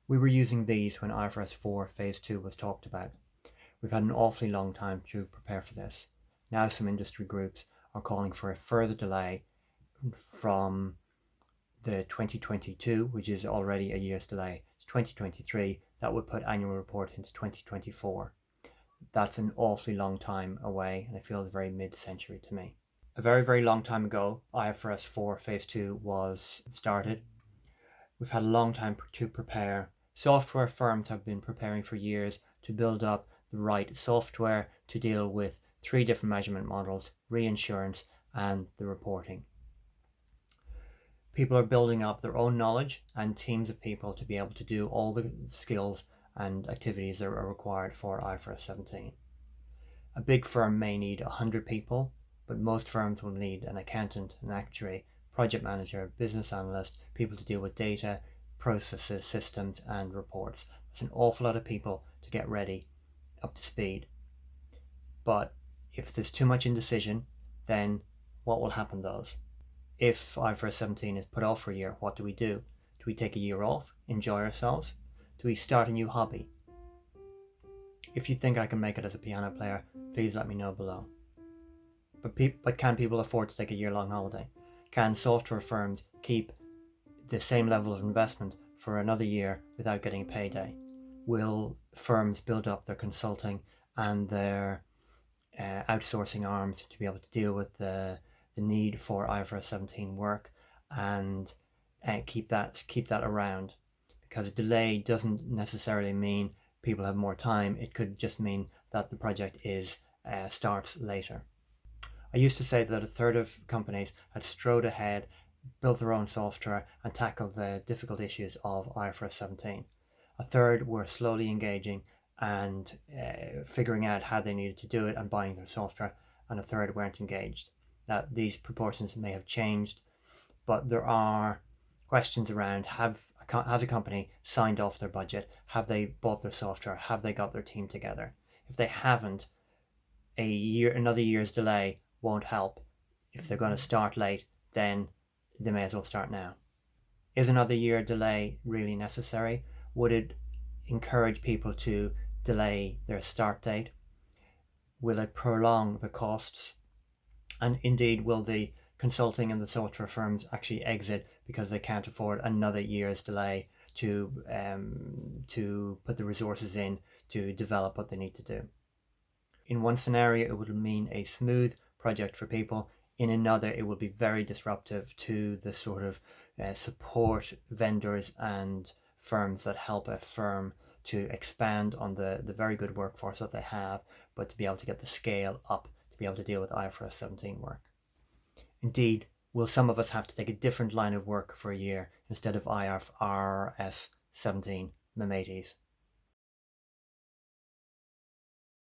We were using these when IFRS 4 Phase 2 was talked about. We've had an awfully long time to prepare for this. Now some industry groups are calling for a further delay from the 2022, which is already a year's delay, to 2023. That would put annual report into 2024. That's an awfully long time away, and it feels very mid-century to me. A very, very long time ago, IFRS 4 Phase 2 was started. We've had a long time to prepare. Software firms have been preparing for years to build up the right software to deal with 3 different measurement models, reinsurance, and the reporting. People are building up their own knowledge and teams of people to be able to do all the skills and activities that are required for IFRS 17. A big firm may need 100 people, but most firms will need an accountant, an actuary, project manager, business analyst, people to deal with data, processes, systems, and reports. That's an awful lot of people to get ready, up to speed. But if there's too much indecision, then what will happen those? If IFRS 17 is put off for a year, what do? Do we take a year off, enjoy ourselves? Do we start a new hobby? If you think I can make it as a piano player, please let me know below. But can people afford to take a year-long holiday? Can software firms keep the same level of investment for another year without getting a payday? Will firms build up their consulting and their outsourcing arms to be able to deal with the need for IFRS 17 work and keep that around? Because a delay doesn't necessarily mean people have more time. It could just mean that the project starts later. I used to say that a third of companies had strode ahead, built their own software, and tackled the difficult issues of IFRS 17. A third were slowly engaging and figuring out how they needed to do it and buying their software, and a third weren't engaged. Now, these proportions may have changed, but there are questions around: has a company signed off their budget? Have they bought their software? Have they got their team together? If they haven't, another year's delay won't help. If they're going to start late, then they may as well start now. Is another year delay really necessary? Would it encourage people to delay their start date? Will it prolong the costs? And indeed, will the consulting and the software firms actually exit because they can't afford another year's delay to put the resources in to develop what they need to do? In one scenario, it would mean a smooth project for people. In another, it would be very disruptive to the sort of support vendors and firms that help a firm to expand on the very good workforce that they have, but to be able to get the scale up to be able to deal with IFRS 17 work. Indeed, will some of us have to take a different line of work for a year instead of IFRS 17, my mateys?